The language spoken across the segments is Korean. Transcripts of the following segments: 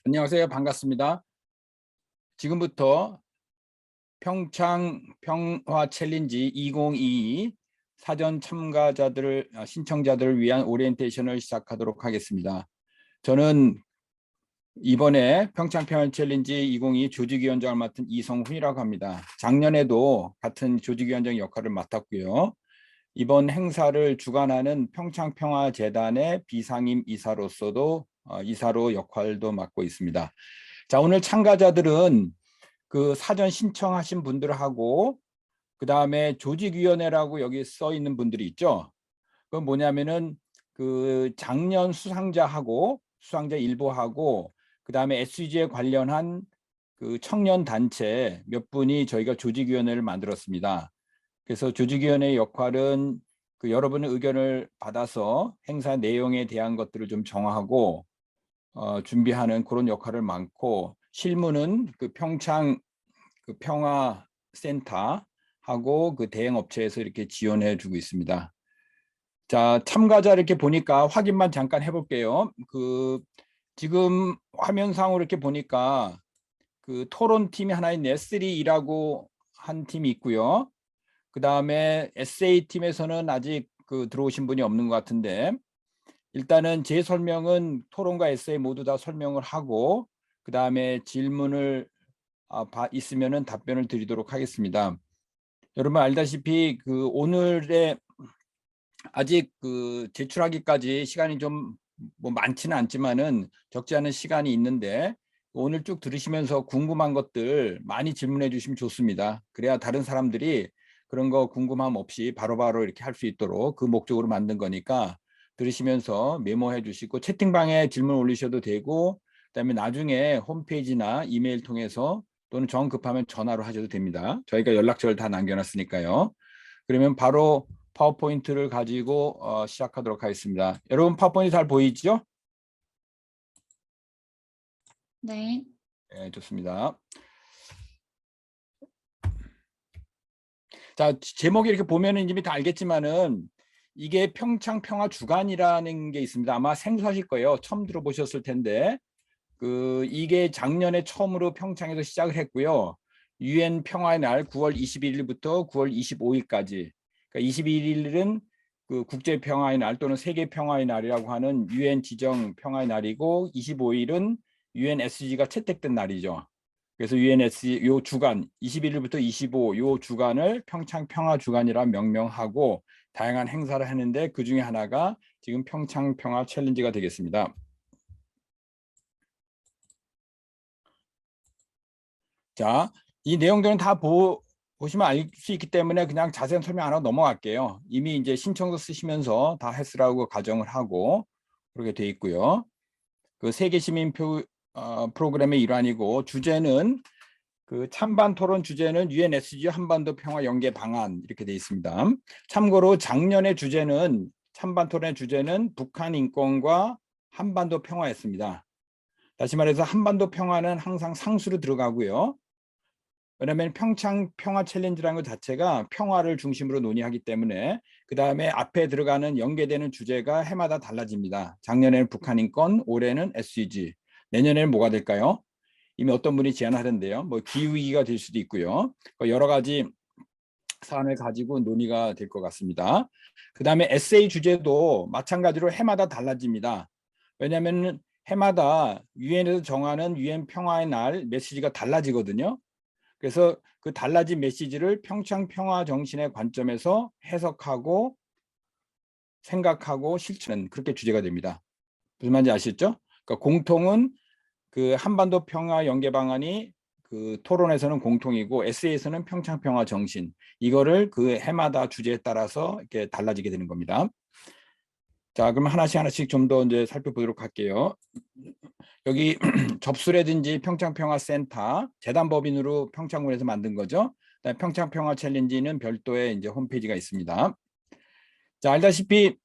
안녕하세요. 반갑습니다. 지금부터 평창 평화 챌린지 2022 사전 참가자들을 신청자들을 위한 오리엔테이션을 시작하도록 하겠습니다. 저는 이번에 평창 평화 챌린지 2022 조직위원장을 맡은 이성훈이라고 합니다. 작년에도 같은 조직위원장 역할을 맡았고요. 이번 행사를 주관하는 평창평화재단의 비상임 이사로서도 이사로 역할도 맡고 있습니다. 자, 오늘 참가자들은 그 사전 신청하신 분들하고 그다음에 조직위원회라고 여기 써 있는 분들이 있죠. 그건 뭐냐면은 그 작년 수상자 일부하고 그다음에 SDG에 관련한 그 청년 단체 몇 분이 저희가 조직위원회를 만들었습니다. 그래서 조직위원회의 역할은 그 여러분의 의견을 받아서 행사 내용에 대한 것들을 좀 정하고 준비하는 그런 역할을 많고, 실무는 그 평창 그 평화센터하고 그 대행 업체에서 이렇게 지원해 주고 있습니다. 자, 참가자 이렇게 보니까 확인만 잠깐 해볼게요. 그 지금 화면상으로 이렇게 보니까 그 토론 팀이 하나 있네. S3라고 한 팀이 있고요. 그 다음에 SA 팀에서는 아직 그 들어오신 분이 없는 것 같은데, 일단은 제 설명은 토론과 에세이 모두 다 설명을 하고 그 다음에 질문을 있으면은 답변을 드리도록 하겠습니다. 여러분 알다시피 그 오늘의 아직 그 제출하기까지 시간이 좀 뭐 많지는 않지만은 적지 않은 시간이 있는데, 오늘 쭉 들으시면서 궁금한 것들 많이 질문해 주시면 좋습니다. 그래야 다른 사람들이 그런 거 궁금함 없이 바로바로 이렇게 할 수 있도록 그 목적으로 만든 거니까 들으시면서 메모해 주시고 채팅방에 질문 올리셔도 되고, 그다음에 나중에 홈페이지나 이메일 통해서 또는 정 급하면 전화로 하셔도 됩니다. 저희가 연락처를 다 남겨놨으니까요. 그러면 바로 파워포인트를 가지고 시작하도록 하겠습니다. 여러분 파워포인트 잘 보이죠? 네. 네, 좋습니다. 자, 제목이 이렇게 보면은 이미 다 알겠지만은 이게 평창 평화 주간이라는 게 있습니다. 아마 생소하실 거예요. 처음 들어보셨을 텐데 그 이게 작년에 처음으로 평창에서 시작을 했고요. 유엔 평화의 날 9월 21일부터 9월 25일까지. 그러니까 21일은 그 국제 평화의 날 또는 세계 평화의 날이라고 하는 유엔 지정 평화의 날이고, 25일은 유엔 SDG가 채택된 날이죠. 그래서 UNSC 요 주간 21일부터 25 요 주간을 평창 평화 주간이라 명명하고 다양한 행사를 하는데, 그 중에 하나가 지금 평창 평화 챌린지가 되겠습니다. 자, 이 내용들은 다 보시면 알 수 있기 때문에 그냥 자세한 설명 안 하고 넘어갈게요. 이미 이제 신청서 쓰시면서 다 했으라고 가정을 하고 그렇게 돼 있고요. 그 세계 시민 프로그램의 일환이고, 주제는 그 찬반 토론 주제는 UN SDG 한반도 평화 연계 방안 이렇게 돼 있습니다. 참고로 작년의 주제는 찬반 토론의 주제는 북한 인권과 한반도 평화였습니다. 다시 말해서 한반도 평화는 항상 상수로 들어가고요. 왜냐하면 평창 평화 챌린지라는 것 자체가 평화를 중심으로 논의하기 때문에 그 다음에 앞에 들어가는 연계되는 주제가 해마다 달라집니다. 작년에는 북한 인권, 올해는 SDG, 내년에는 뭐가 될까요? 이미 어떤 분이 제안하던데요. 뭐 기후위기가 될 수도 있고요. 여러 가지 사안을 가지고 논의가 될 것 같습니다. 그 다음에 에세이 주제도 마찬가지로 해마다 달라집니다. 왜냐하면 해마다 유엔에서 정하는 유엔 평화의 날 메시지가 달라지거든요. 그래서 그 달라진 메시지를 평창 평화 정신의 관점에서 해석하고 생각하고 실천하는 그렇게 주제가 됩니다. 무슨 말인지 아시죠? 그러니까 공통은 그 한반도 평화 연계 방안이 그 토론에서는 공통이고 에세이에서는 평창 평화 정신, 이거를 그 해마다 주제에 따라서 이렇게 달라지게 되는 겁니다. 자, 그럼 하나씩 좀 더 이제 살펴보도록 할게요. 여기 접수라든지 평창평화센터 재단법인으로 평창군에서 만든 거죠. 평창평화 챌린지는 별도의 이제 홈페이지가 있습니다. 자, 알다시피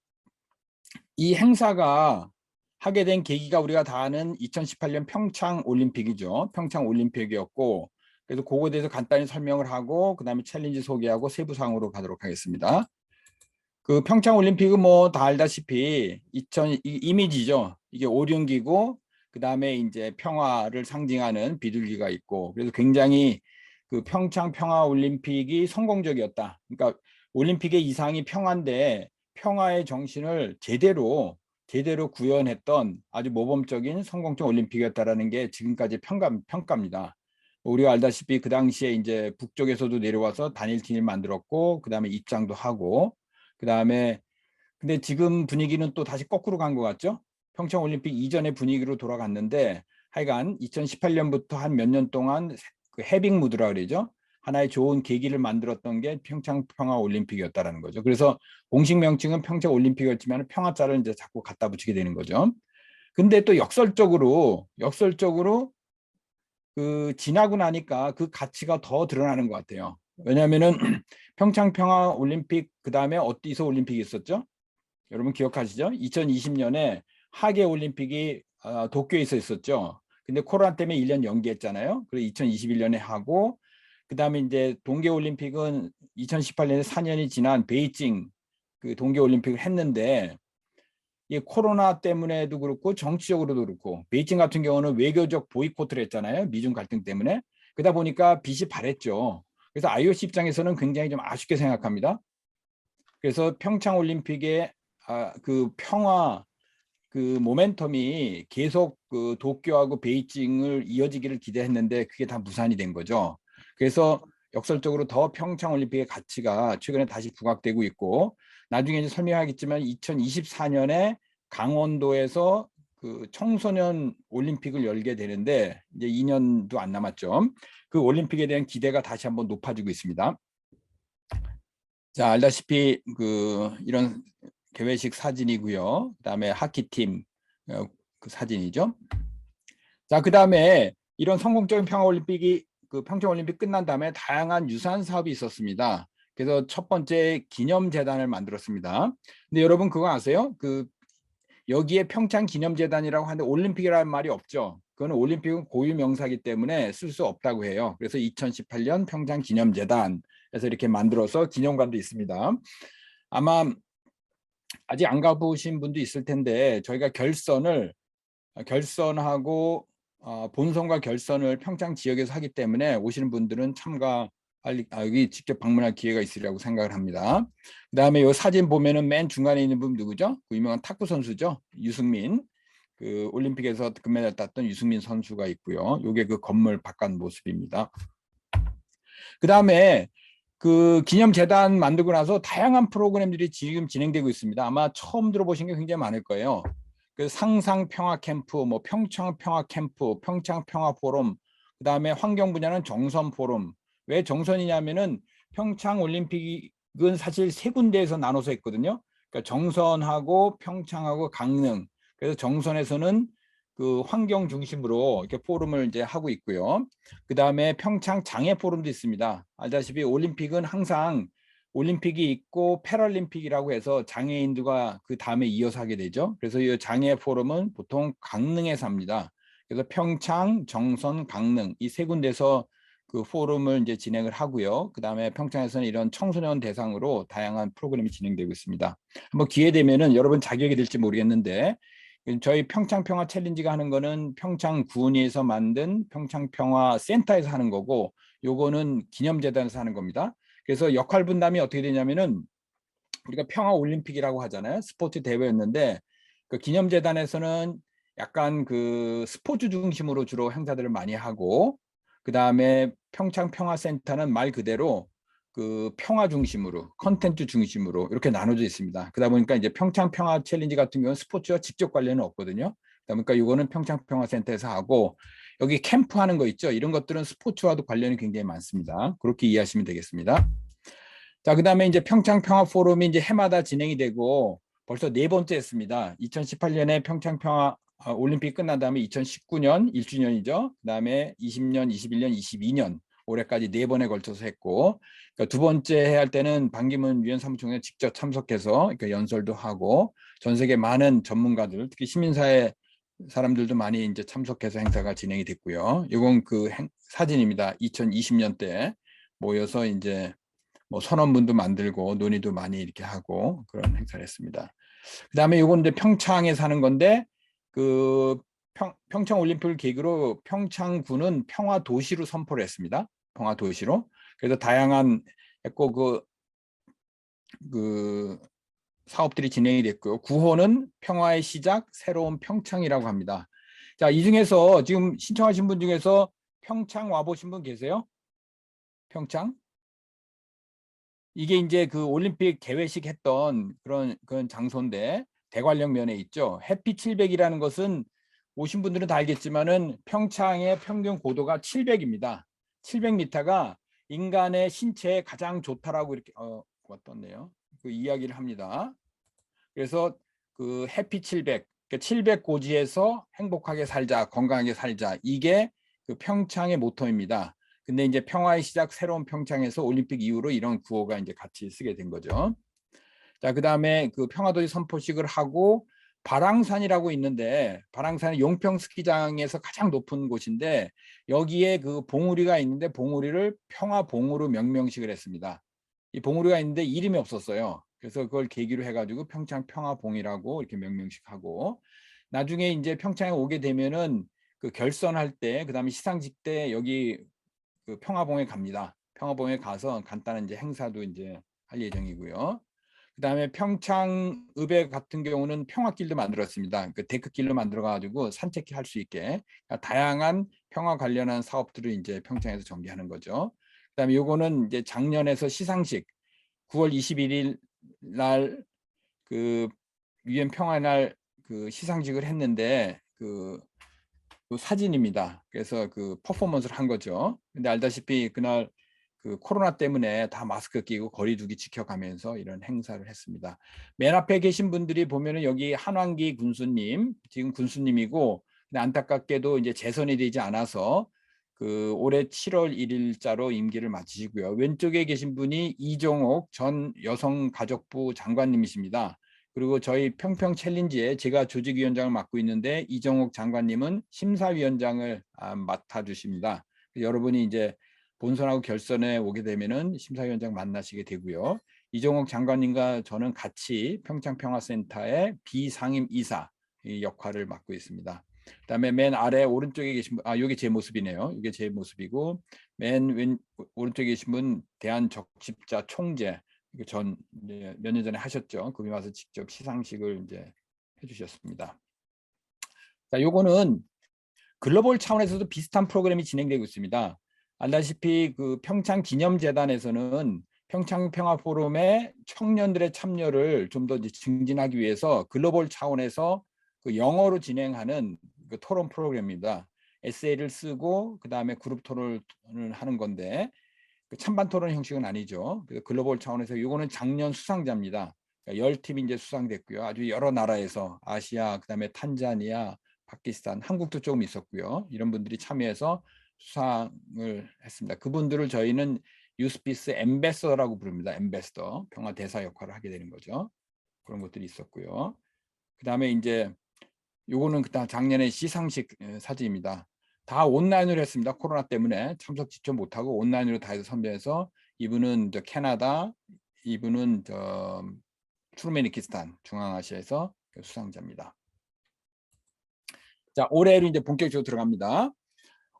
이 행사가 하게 된 계기가 우리가 다 아는 2018년 평창 올림픽이죠. 평창 올림픽이었고, 그래서 그거에 대해서 간단히 설명을 하고 그다음에 챌린지 소개하고 세부 사항으로 가도록 하겠습니다. 그 평창 올림픽은 뭐 다 알다시피 이미지죠. 이게 오륜기구, 그다음에 이제 평화를 상징하는 비둘기가 있고, 그래서 굉장히 그 평창 평화 올림픽이 성공적이었다. 그러니까 올림픽의 이상이 평화인데 평화의 정신을 제대로 구현했던 아주 모범적인 성공적 올림픽이었다라는 게 지금까지 평가입니다. 우리가 알다시피 그 당시에 이제 북쪽에서도 내려와서 단일팀을 만들었고, 그 다음에 입장도 하고, 그 다음에 근데 지금 분위기는 또 다시 거꾸로 간 것 같죠? 평창 올림픽 이전의 분위기로 돌아갔는데, 하여간 2018년부터 한 몇 년 동안 그 해빙 무드라 그러죠. 하나의 좋은 계기를 만들었던 게 평창 평화 올림픽이었다라는 거죠. 그래서 공식 명칭은 평창 올림픽이었지만 평화자를 이제 자꾸 갖다 붙이게 되는 거죠. 근데 또 역설적으로 그 지나고 나니까 그 가치가 더 드러나는 것 같아요. 왜냐하면은 평창 평화 올림픽 그 다음에 어디서 올림픽이 있었죠? 여러분 기억하시죠? 2020년에 하계 올림픽이 도쿄에서 있었죠. 근데 코로나 때문에 1년 연기했잖아요. 그래서 2021년에 하고, 그 다음에 이제 동계 올림픽은 2018년에 4년이 지난 베이징 그 동계 올림픽을 했는데, 이 코로나 때문에도 그렇고 정치적으로도 그렇고 베이징 같은 경우는 외교적 보이콧을 했잖아요. 미중 갈등 때문에. 그러다 보니까 빚이 발했죠. 그래서 IOC 입장에서는 굉장히 좀 아쉽게 생각합니다. 그래서 평창 올림픽의 그 평화 그 모멘텀이 계속 그 도쿄하고 베이징을 이어지기를 기대했는데 그게 다 무산이 된 거죠. 그래서 역설적으로 더 평창 올림픽의 가치가 최근에 다시 부각되고 있고, 나중에 이제 설명하겠지만 2024년에 강원도에서 그 청소년 올림픽을 열게 되는데 이제 2년도 안 남았죠. 그 올림픽에 대한 기대가 다시 한번 높아지고 있습니다. 자, 알다시피 그 이런 개회식 사진이고요. 그다음에 하키팀 그 사진이죠. 자, 그다음에 이런 성공적인 평화올림픽이 그 평창올림픽 끝난 다음에 다양한 유사한 사업이 있었습니다. 그래서 첫 번째 기념재단을 만들었습니다. 근데 여러분 그거 아세요? 그 여기에 평창기념재단이라고 하는데 올림픽이라는 말이 없죠. 그거는 올림픽은 고유 명사이기 때문에 쓸 수 없다고 해요. 그래서 2018년 평창기념재단에서 이렇게 만들어서 기념관도 있습니다. 아마 아직 안 가보신 분도 있을 텐데 저희가 결선하고 본선과 결선을 평창 지역에서 하기 때문에 오시는 분들은 여기 직접 방문할 기회가 있으리라고 생각을 합니다. 그다음에 이 사진 보면은 맨 중간에 있는 분 누구죠? 그 유명한 탁구 선수죠. 유승민. 그 올림픽에서 금메달 땄던 유승민 선수가 있고요. 이게 그 건물 바깥 모습입니다. 그다음에 그 기념재단 만들고 나서 다양한 프로그램들이 지금 진행되고 있습니다. 아마 처음 들어보신 게 굉장히 많을 거예요. 그 상상 평화 캠프, 뭐 평창 평화 캠프, 평창 평화 포럼, 그다음에 환경 분야는 정선 포럼. 왜 정선이냐면은 평창 올림픽은 사실 세 군데에서 나눠서 했거든요. 그러니까 정선하고 평창하고 강릉. 그래서 정선에서는 그 환경 중심으로 이렇게 포럼을 이제 하고 있고요. 그다음에 평창 장애 포럼도 있습니다. 알다시피 올림픽은 항상 올림픽이 있고 패럴림픽이라고 해서 장애인들과 그 다음에 이어서 하게 되죠. 그래서 이 장애 포럼은 보통 강릉에서 합니다. 그래서 평창, 정선, 강릉 이 세 군데서 그 포럼을 이제 진행을 하고요. 그다음에 평창에서는 이런 청소년 대상으로 다양한 프로그램이 진행되고 있습니다. 한번 기회 되면은 여러분 자격이 될지 모르겠는데 저희 평창 평화 챌린지가 하는 거는 평창 구은이에서 만든 평창 평화 센터에서 하는 거고, 요거는 기념재단에서 하는 겁니다. 그래서 역할 분담이 어떻게 되냐면은 우리가 평화 올림픽이라고 하잖아요. 스포츠 대회였는데 그 기념재단에서는 약간 그 스포츠 중심으로 주로 행사들을 많이 하고, 그 다음에 평창 평화센터는 말 그대로 그 평화 중심으로 컨텐츠 중심으로 이렇게 나눠져 있습니다. 그러다 보니까 이제 평창 평화 챌린지 같은 경우는 스포츠와 직접 관련은 없거든요. 그러니까 이거는 평창 평화센터에서 하고, 여기 캠프 하는 거 있죠. 이런 것들은 스포츠와도 관련이 굉장히 많습니다. 그렇게 이해하시면 되겠습니다. 자, 그다음에 이제 평창 평화 포럼이 이제 해마다 진행이 되고 벌써 네 번째 했습니다. 2018년에 평창 평화 올림픽 끝난 다음에 2019년 1주년이죠. 그다음에 20년, 21년, 22년 올해까지 네 번에 걸쳐서 했고, 그러니까 두 번째 해야 할 때는 반기문 유엔 사무총장이 직접 참석해서 그러니까 연설도 하고 전 세계 많은 전문가들, 특히 시민사회 사람들도 많이 이제 참석해서 행사가 진행이 됐고요. 이건 그 사진입니다. 2020년 때 모여서 이제 뭐 선언문도 만들고 논의도 많이 이렇게 하고 그런 행사를 했습니다. 그다음에 이건 이제 평창에 사는 건데 그 평창 올림픽을 계기로 평창군은 평화 도시로 선포를 했습니다. 평화 도시로. 그래서 다양한 했고 그 사업들이 진행이 됐고요. 구호는 평화의 시작, 새로운 평창이라고 합니다. 자, 이 중에서 지금 신청하신 분 중에서 평창 와보신 분 계세요? 평창? 이게 이제 그 올림픽 개회식 했던 그런 장소인데 대관령 면에 있죠. 해피 700이라는 것은 오신 분들은 다 알겠지만은 평창의 평균 고도가 700입니다. 700m가 인간의 신체에 가장 좋다라고 이렇게 떴네요. 그 이야기를 합니다. 그래서 그 해피 700, 그러니까 700 고지에서 행복하게 살자, 건강하게 살자. 이게 그 평창의 모토입니다. 근데 이제 평화의 시작 새로운 평창에서 올림픽 이후로 이런 구호가 이제 같이 쓰게 된 거죠. 자, 그다음에 그 평화도시 선포식을 하고 발왕산이라고 있는데 발왕산은 용평 스키장에서 가장 높은 곳인데 여기에 그 봉우리가 있는데 봉우리를 평화봉으로 명명식을 했습니다. 이 봉우리가 있는데 이름이 없었어요. 그래서 그걸 계기로 해가지고 평창 평화봉이라고 이렇게 명명식하고 나중에 이제 평창에 오게 되면은 그 결선할 때 그다음에 시상식 때 여기 그 평화봉에 갑니다. 평화봉에 가서 간단한 이제 행사도 이제 할 예정이고요. 그다음에 평창읍에 같은 경우는 평화길도 만들었습니다. 그 데크길로 만들어 가지고 산책할 수 있게 그러니까 다양한 평화 관련한 사업들을 이제 평창에서 전개하는 거죠. 그다음에 요거는 이제 작년에서 시상식 9월 21일 날 그 유엔 평화날 그 시상식을 했는데 그 사진입니다. 그래서 그 퍼포먼스를 한 거죠. 근데 알다시피 그날 그 코로나 때문에 다 마스크 끼고 거리두기 지켜가면서 이런 행사를 했습니다. 맨 앞에 계신 분들이 보면은 여기 한왕기 군수님, 지금 군수님이고 안타깝게도 이제 재선이 되지 않아서 그 올해 7월 1일자로 임기를 마치시고요. 왼쪽에 계신 분이 이종옥 전 여성가족부 장관님이십니다. 그리고 저희 평평 챌린지에 제가 조직위원장을 맡고 있는데 이정옥 장관님은 심사위원장을 맡아주십니다. 여러분이 이제 본선하고 결선에 오게 되면은 심사위원장 만나시게 되고요. 이정옥 장관님과 저는 같이 평창평화센터의 비상임 이사 역할을 맡고 있습니다. 그다음에 맨 아래 오른쪽에 계신 분, 이게 제 모습이네요. 이게 제 모습이고 맨 오른쪽에 계신 분 대한적십자 총재 전 몇 년 전에 하셨죠. 거기 와서 직접 시상식을 이제 해주셨습니다. 자, 요거는 글로벌 차원에서도 비슷한 프로그램이 진행되고 있습니다. 알다시피 그 평창 기념재단에서는 평창 평화 포럼의 청년들의 참여를 좀 더 증진하기 위해서 글로벌 차원에서 그 영어로 진행하는 그 토론 프로그램입니다. 에세이를 쓰고 그 다음에 그룹 토론을 하는 건데 그 찬반 토론 형식은 아니죠. 그래서 글로벌 차원에서 이거는 작년 수상자입니다. 그러니까 10팀이 이제 수상됐고요. 아주 여러 나라에서 아시아, 그다음에 탄자니아, 파키스탄, 한국도 조금 있었고요. 이런 분들이 참여해서 수상을 했습니다. 그분들을 저희는 유스피스 엠베서라고 부릅니다. 엠베서 평화 대사 역할을 하게 되는 거죠. 그런 것들이 있었고요. 그다음에 이제 요거는 그다음 작년에 시상식 사진입니다. 다 온라인으로 했습니다. 코로나 때문에 참석 직접 못하고 온라인으로 다 해서 선별해서 이분은 저 캐나다, 이분은 저 투르메니키스탄 중앙아시아에서 수상자입니다. 자, 올해로 이제 본격적으로 들어갑니다.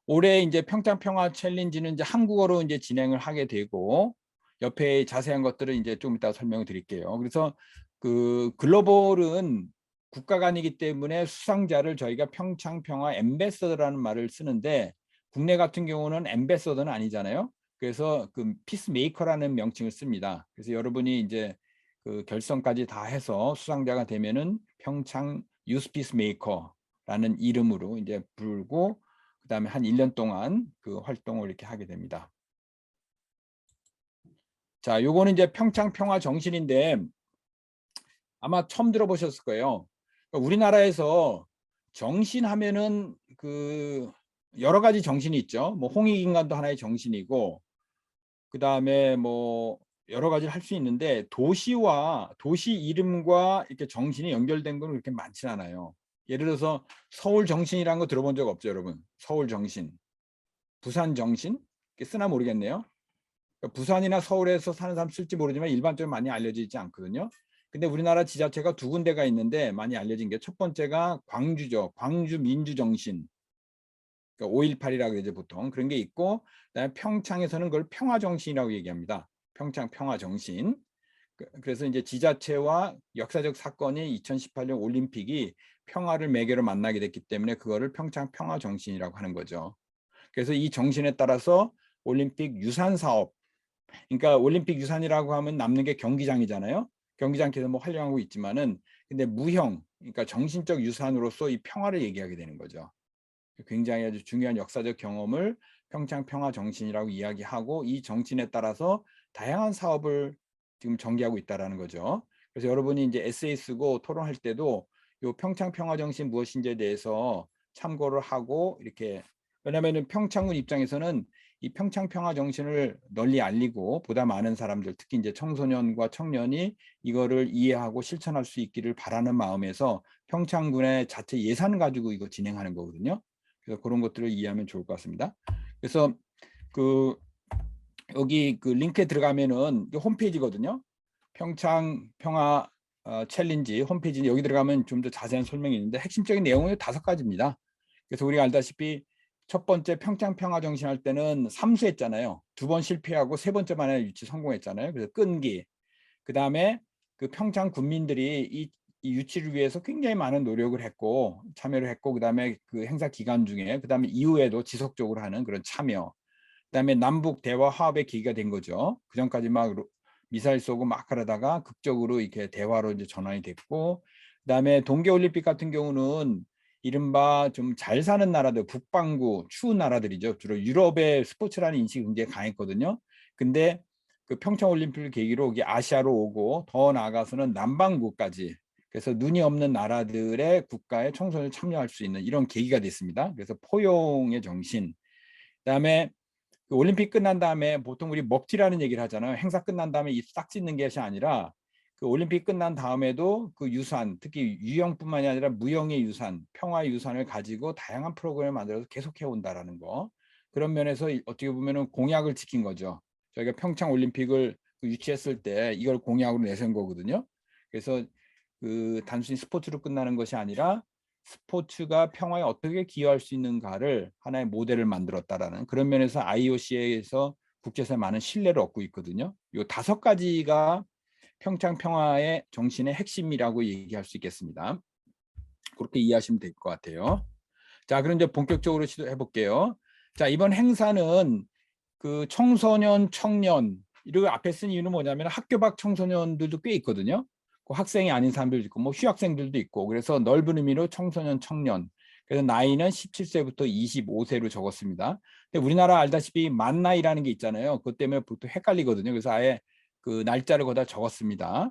올해 이제 평창 평화 챌린지는 이제 한국어로 이제 진행을 하게 되고 옆에 자세한 것들은 이제 좀 이따 설명을 드릴게요. 그래서 그 글로벌은 국가 간이기 때문에 수상자를 저희가 평창 평화 엠베서더라는 말을 쓰는데 국내 같은 경우는 엠베서더는 아니잖아요. 그래서 그 피스메이커라는 명칭을 씁니다. 그래서 여러분이 이제 그 결선까지 다 해서 수상자가 되면은 평창 유스피스메이커라는 이름으로 이제 부르고 그다음에 한 1년 동안 그 활동을 이렇게 하게 됩니다. 자, 요거는 이제 평창 평화 정신인데 아마 처음 들어보셨을 거예요. 그러니까 우리나라에서 정신 하면은 그 여러 가지 정신이 있죠. 뭐 홍익인간도 하나의 정신이고 그다음에 뭐 여러 가지를 할 수 있는데 도시와 도시 이름과 이렇게 정신이 연결된 건 그렇게 많지 않아요. 예를 들어서 서울 정신이라는 거 들어본 적 없죠, 여러분? 서울 정신, 부산 정신? 쓰나 모르겠네요. 그러니까 부산이나 서울에서 사는 사람 쓸지 모르지만 일반적으로 많이 알려져 있지 않거든요. 근데 우리나라 지자체가 두 군데가 있는데 많이 알려진 게 첫 번째가 광주죠. 광주 민주정신. 그러니까 5.18이라고 이제 보통 그런 게 있고, 그다음에 평창에서는 그걸 평화정신이라고 얘기합니다. 평창 평화정신. 그래서 이제 지자체와 역사적 사건이 2018년 올림픽이 평화를 매개로 만나게 됐기 때문에 그거를 평창 평화정신이라고 하는 거죠. 그래서 이 정신에 따라서 올림픽 유산 사업, 그러니까 올림픽 유산이라고 하면 남는 게 경기장이잖아요. 경기장께서 뭐 활용하고 있지만은, 근데 무형, 그러니까 정신적 유산으로서 이 평화를 얘기하게 되는 거죠. 굉장히 아주 중요한 역사적 경험을 평창 평화 정신이라고 이야기하고, 이 정신에 따라서 다양한 사업을 지금 전개하고 있다라는 거죠. 그래서 여러분이 이제 에세이 쓰고 토론할 때도 이 평창 평화 정신 무엇인지에 대해서 참고를 하고, 이렇게, 왜냐하면 평창군 입장에서는 이 평창 평화 정신을 널리 알리고 보다 많은 사람들, 특히 이제 청소년과 청년이 이거를 이해하고 실천할 수 있기를 바라는 마음에서 평창군의 자체 예산 가지고 이거 진행하는 거거든요. 그래서 그런 것들을 이해하면 좋을 것 같습니다. 그래서 그 여기 그 링크에 들어가면은 홈페이지거든요. 평창 평화 챌린지 홈페이지, 여기 들어가면 좀 더 자세한 설명이 있는데 핵심적인 내용은 5가지입니다. 그래서 우리가 알다시피 첫 번째 평창 평화 정신 할 때는 삼수했잖아요. 2번 실패하고 3번째 만에 유치 성공했잖아요. 그래서 끈기. 그다음에 그 평창 군민들이 이 유치를 위해서 굉장히 많은 노력을 했고 참여를 했고, 그다음에 그 행사 기간 중에, 그다음에 이후에도 지속적으로 하는 그런 참여, 그다음에 남북 대화 화합의 계기가 된 거죠. 그 전까지 막 미사일 쏘고 막 하다가 극적으로 이렇게 대화로 이제 전환이 됐고, 그다음에 동계올림픽 같은 경우는 이른바 좀 잘 사는 나라들, 북반구 추운 나라들이죠. 주로 유럽의 스포츠라는 인식이 굉장히 강했거든요. 근데 그 평창올림픽을 계기로 이게 아시아로 오고, 더 나아가서는 남반구까지, 그래서 눈이 없는 나라들의 국가에 청소년을 참여할 수 있는 이런 계기가 됐습니다. 그래서 포용의 정신, 그다음에 그 올림픽 끝난 다음에 보통 우리 먹튀라는 얘기를 하잖아요. 행사 끝난 다음에 입 싹 찢는 것이 아니라 그 올림픽 끝난 다음에도 그 유산, 특히 유형뿐만이 아니라 무형의 유산, 평화의 유산을 가지고 다양한 프로그램을 만들어서 계속해 온다라는 거. 그런 면에서 어떻게 보면은 공약을 지킨 거죠. 저희가 평창 올림픽을 유치했을 때 이걸 공약으로 내세운 거거든요. 그래서 그 단순히 스포츠로 끝나는 것이 아니라 스포츠가 평화에 어떻게 기여할 수 있는가를 하나의 모델을 만들었다라는 그런 면에서 IOC에서 국제사회 많은 신뢰를 얻고 있거든요. 이 5가지가 평창 평화의 정신의 핵심이라고 얘기할 수 있겠습니다. 그렇게 이해하시면 될 것 같아요. 자, 그럼 이제 본격적으로 시도해 볼게요. 자, 이번 행사는 그 청소년, 청년, 이거 앞에 쓴 이유는 뭐냐면 학교 밖 청소년들도 꽤 있거든요. 그 학생이 아닌 사람들도 있고 뭐 휴학생들도 있고, 그래서 넓은 의미로 청소년, 청년. 그래서 나이는 17세부터 25세로 적었습니다. 근데 우리나라 알다시피 만 나이라는 게 있잖아요. 그것 때문에 보통 헷갈리거든요. 그래서 아예 그 날짜를 거기다 적었습니다.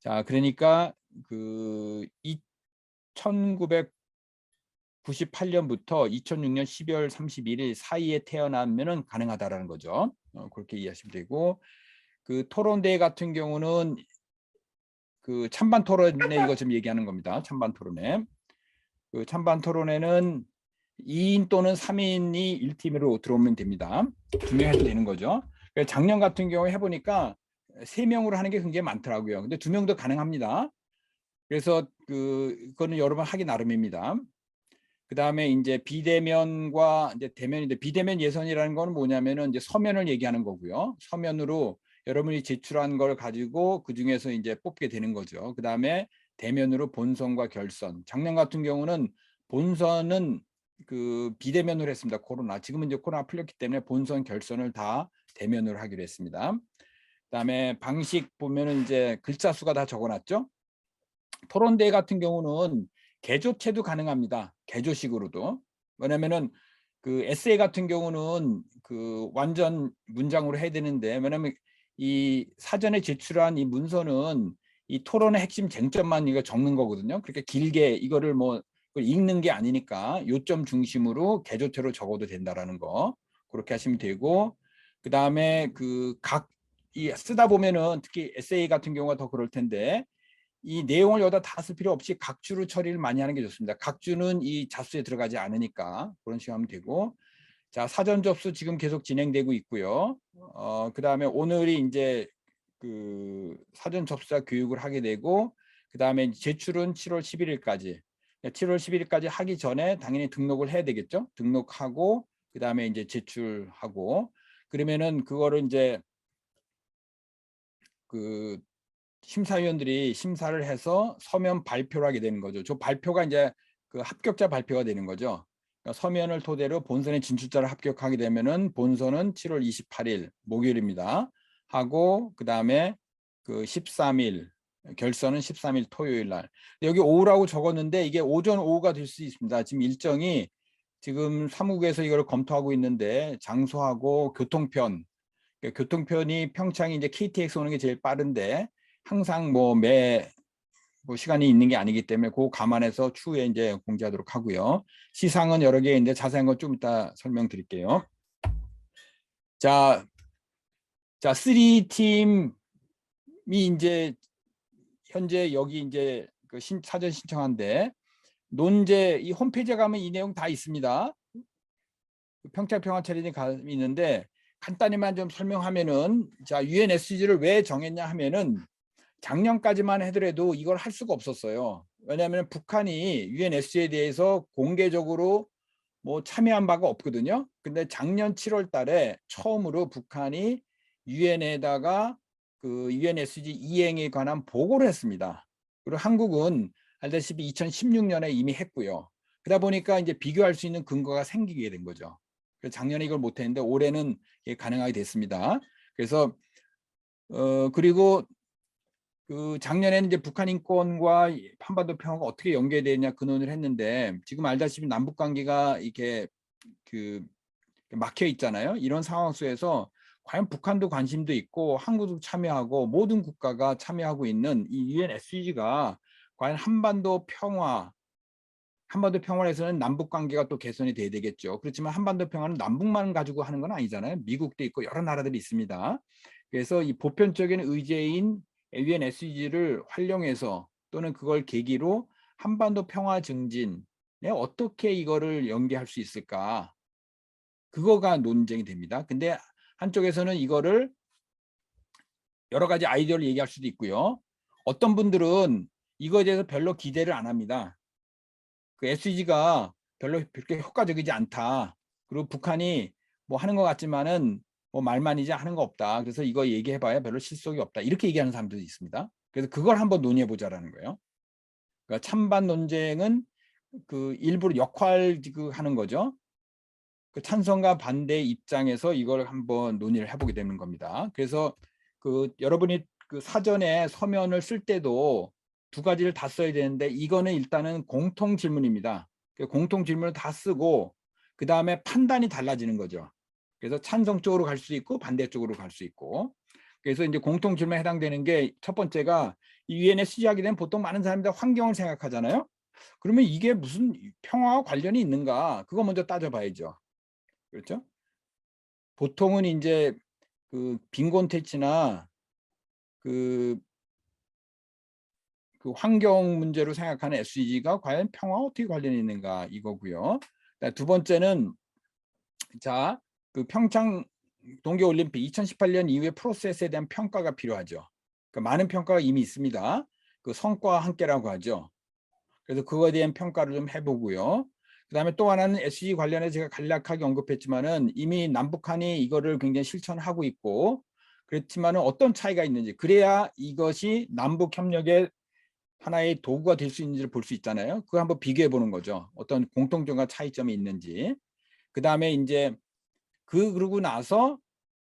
자, 그러니까 그 1998년부터 2006년 12월 31일 사이에 태어나면은 가능하다라는 거죠. 그렇게 이해하시면 되고, 그 토론대회 같은 경우는 그 찬반 토론회 이거 지금 얘기하는 겁니다. 찬반 토론회. 그 찬반 토론회는 2인 또는 3인이 1팀으로 들어오면 됩니다. 2명 해도 되는 거죠. 작년 같은 경우에 해보니까 3명으로 하는 게 굉장히 많더라고요. 근데 2명도 가능합니다. 그래서 그거는 여러 번 하기 나름입니다. 그 다음에 이제 비대면과 이제 대면인데, 비대면 예선이라는 건 뭐냐면은 이제 서면을 얘기하는 거고요. 서면으로 여러분이 제출한 걸 가지고 그 중에서 이제 뽑게 되는 거죠. 그 다음에 대면으로 본선과 결선. 작년 같은 경우는 본선은 그 비대면으로 했습니다. 코로나. 지금은 이제 코로나 풀렸기 때문에 본선 결선을 다 대면으로 하기로 했습니다. 그다음에 방식 보면은 이제 글자 수가 다 적어놨죠. 토론대회 같은 경우는 개조체도 가능합니다. 개조식으로도. 왜냐면은 그 에세이 같은 경우는 그 완전 문장으로 해야 되는데, 왜냐면 이 사전에 제출한 이 문서는 이 토론의 핵심 쟁점만 이거 적는 거거든요. 그렇게 길게 이거를 뭐 읽는 게 아니니까 요점 중심으로 개조체로 적어도 된다라는 거. 그렇게 하시면 되고, 그 다음에 그 각 이 쓰다 보면은 특히 에세이 같은 경우가 더 그럴 텐데, 이 내용을 여기다 다 쓸 필요 없이 각주로 처리를 많이 하는 게 좋습니다. 각주는 이 자수에 들어가지 않으니까 그런 식으로 하면 되고, 자, 사전 접수 지금 계속 진행되고 있고요. 그 다음에 오늘이 이제 사전 접수자 교육을 하게 되고, 그다음에 제출은 7월 11일까지. 7월 11일까지 하기 전에 당연히 등록을 해야 되겠죠. 등록하고 그다음에 이제 제출하고, 그러면은 그거를 이제 심사위원들이 심사를 해서 서면 발표를 하게 되는 거죠. 저 발표가 이제 합격자 발표가 되는 거죠. 그러니까 서면을 토대로 본선에 진출자를 합격하게 되면은 본선은 7월 28일 목요일입니다. 하고 그다음에 13일, 결선은 13일 토요일 날. 여기 오후라고 적었는데 이게 오전 오후가 될 수 있습니다. 지금 일정이 지금 사무국에서 이걸 검토하고 있는데, 장소하고 교통편, 교통편이 평창이 이제 KTX 오는 게 제일 빠른데 항상 시간이 있는 게 아니기 때문에 그거 감안해서 추후에 이제 공지하도록 하고요. 시상은 여러 개인데 자세한 건 좀 이따 설명드릴게요. 자, 3팀이 이제 현재 여기 이제 사전 신청한데, 논제 이 홈페이지에 가면 이 내용 다 있습니다. 평창평화체린이 있는데 간단히만 좀 설명하면은, 자, UNSC를 왜 정했냐 하면은 작년까지만 하더라도 이걸 할 수가 없었어요. 왜냐하면 북한이 UNSC에 대해서 공개적으로 참여한 바가 없거든요. 근데 작년 7월 달에 처음으로 북한이 유엔에다가 UNSC 이행에 관한 보고를 했습니다. 그리고 한국은 알다시피 2016년에 이미 했고요. 그러다 보니까 이제 비교할 수 있는 근거가 생기게 된 거죠. 그래서 작년에 이걸 못했는데 올해는 이게 가능하게 됐습니다. 그래서 그리고 작년에는 이제 북한 인권과 한반도 평화가 어떻게 연계되느냐 논의를 했는데, 지금 알다시피 남북 관계가 이렇게 막혀 있잖아요. 이런 상황 속에서 과연 북한도 관심도 있고 한국도 참여하고 모든 국가가 참여하고 있는 이 UNSC가 과연 한반도 평화에서는 남북 관계가 또 개선이 돼야 되겠죠. 그렇지만 한반도 평화는 남북만 가지고 하는 건 아니잖아요. 미국도 있고 여러 나라들이 있습니다. 그래서 이 보편적인 의제인 UNSC를 활용해서 또는 그걸 계기로 한반도 평화 증진에 어떻게 이거를 연계할 수 있을까, 그거가 논쟁이 됩니다. 근데 한쪽에서는 이거를 여러 가지 아이디어를 얘기할 수도 있고요. 어떤 분들은 이거에 대해서 별로 기대를 안 합니다. SC가 별로 그렇게 효과적이지 않다. 그리고 북한이 하는 것 같지만은 말만이지 하는 거 없다. 그래서 이거 얘기해봐야 별로 실속이 없다. 이렇게 얘기하는 사람들도 있습니다. 그래서 그걸 한번 논의해보자라는 거예요. 그러니까 찬반 논쟁은 일부러 역할하는 거죠. 찬성과 반대 입장에서 이걸 한번 논의를 해보게 되는 겁니다. 그래서 여러분이 사전에 서면을 쓸 때도 두 가지를 다 써야 되는데, 이거는 일단은 공통 질문입니다. 공통 질문을 다 쓰고 그 다음에 판단이 달라지는 거죠. 그래서 찬성 쪽으로 갈 수 있고 반대 쪽으로 갈 수 있고. 그래서 이제 공통 질문에 해당되는 게 첫 번째가, 이 UNSC 하게 되면 보통 많은 사람들이 환경을 생각하잖아요. 그러면 이게 무슨 평화와 관련이 있는가? 그거 먼저 따져봐야죠. 그렇죠? 보통은 이제 빈곤 퇴치나 환경 문제로 생각하는 SDG가 과연 평화와 어떻게 관련이 있는가, 이거고요. 두 번째는, 자, 평창 동계올림픽 2018년 이후의 프로세스에 대한 평가가 필요하죠. 많은 평가가 이미 있습니다. 성과와 함께라고 하죠. 그래서 그거에 대한 평가를 좀 해보고요. 그다음에 또 하나는 SDG 관련해서 제가 간략하게 언급했지만은 이미 남북한이 이거를 굉장히 실천하고 있고, 그렇지만은 어떤 차이가 있는지, 그래야 이것이 남북 협력의 하나의 도구가 될 수 있는지를 볼 수 있잖아요. 그거 한번 비교해 보는 거죠. 어떤 공통점과 차이점이 있는지. 그다음에 이제 그러고 나서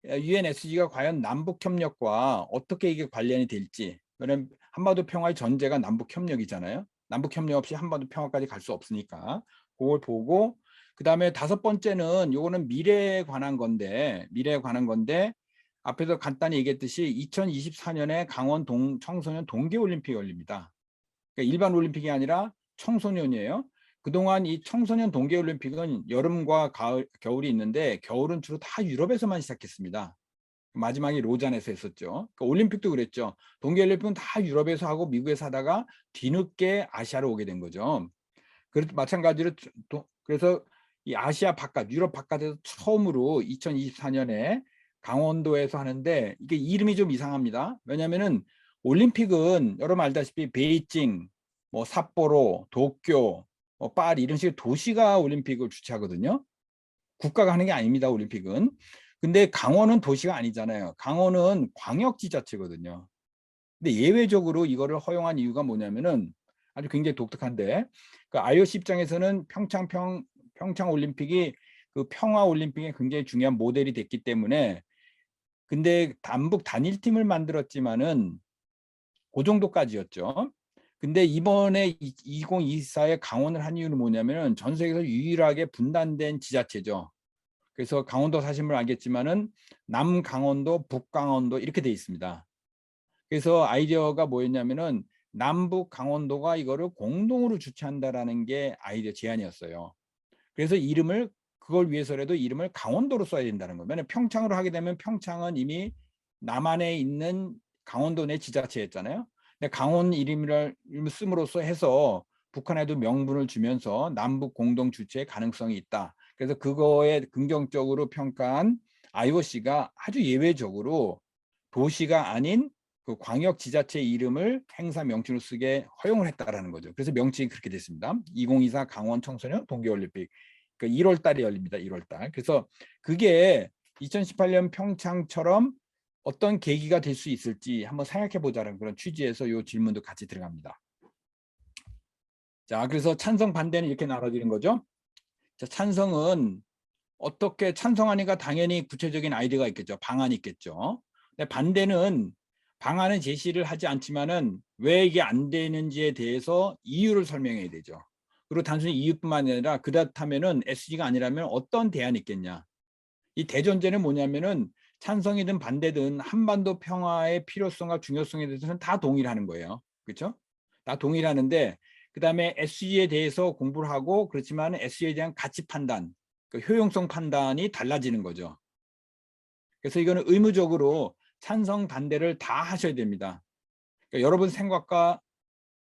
UNSC가 과연 남북 협력과 어떻게 이게 관련이 될지. 왜냐면 한반도 평화의 전제가 남북 협력이잖아요. 남북 협력 없이 한반도 평화까지 갈 수 없으니까 그걸 보고, 그다음에 다섯 번째는 요거는 미래에 관한 건데 앞에서 간단히 얘기했듯이 2024년에 강원 청소년 동계올림픽이 열립니다. 그러니까 일반 올림픽이 아니라 청소년이에요. 그동안 이 청소년 동계올림픽은 여름과 겨울이 있는데, 겨울은 주로 다 유럽에서만 시작했습니다. 마지막에 로잔에서 했었죠. 그러니까 올림픽도 그랬죠. 동계올림픽은 다 유럽에서 하고 미국에서 하다가 뒤늦게 아시아로 오게 된 거죠. 마찬가지로 그래서 이 아시아 바깥, 유럽 바깥에서 처음으로 2024년에 강원도에서 하는데 이게 이름이 좀 이상합니다. 왜냐면은 올림픽은 여러분 알다시피 베이징, 뭐 삿포로, 도쿄, 뭐 파리 이런 식의 도시가 올림픽을 주최하거든요. 국가가 하는 게 아닙니다, 올림픽은. 근데 강원은 도시가 아니잖아요. 강원은 광역지자체거든요. 근데 예외적으로 이거를 허용한 이유가 뭐냐면은 아주 굉장히 독특한데, 그 IOC 입장에서는 평창 올림픽이 그 평화 올림픽에 굉장히 중요한 모델이 됐기 때문에, 근데 남북 단일팀을 만들었지만은 그 정도까지였죠. 근데 이번에 2024에 강원을 한 이유는 뭐냐면은 전 세계에서 유일하게 분단된 지자체죠. 그래서 강원도 사시는 분 알겠지만은 남강원도, 북강원도 이렇게 돼 있습니다. 그래서 아이디어가 뭐였냐면은 남북 강원도가 이거를 공동으로 주최한다라는 게 아이디어 제안이었어요. 그래서 이름을 그걸 위해서라도 이름을 강원도로 써야 된다는 거예요. 왜냐하면 평창으로 하게 되면 평창은 이미 남한에 있는 강원도 내 지자체였잖아요. 근데 강원 이름을 씀으로써 해서 북한에도 명분을 주면서 남북 공동 주최의 가능성이 있다. 그래서 그거에 긍정적으로 평가한 IOC가 아주 예외적으로 도시가 아닌 그 광역 지자체 이름을 행사 명칭으로 쓰게 허용을 했다라는 거죠. 그래서 명칭이 그렇게 됐습니다. 2024 강원 청소년 동계올림픽. 그 1월 달에 열립니다. 1월 달. 그래서 그게 2018년 평창처럼 어떤 계기가 될 수 있을지 한번 생각해 보자는 그런 취지에서 이 질문도 같이 들어갑니다. 자, 그래서 찬성 반대는 이렇게 나눠지는 거죠. 자, 찬성은 어떻게 찬성하니까 당연히 구체적인 아이디어가 있겠죠. 방안이 있겠죠. 근데 반대는 방안은 제시를 하지 않지만은 왜 이게 안 되는지에 대해서 이유를 설명해야 되죠. 그리고 단순히 이유뿐만 아니라 그렇다면은 SG가 아니라면 어떤 대안이 있겠냐. 이 대전제는 뭐냐면은 찬성이든 반대든 한반도 평화의 필요성과 중요성에 대해서는 다 동의를 하는 거예요. 그렇죠? 다 동의를 하는데 그다음에 SG에 대해서 공부를 하고 그렇지만 SG에 대한 가치 판단, 그 효용성 판단이 달라지는 거죠. 그래서 이거는 의무적으로 찬성 반대를 다 하셔야 됩니다. 그러니까 여러분 생각과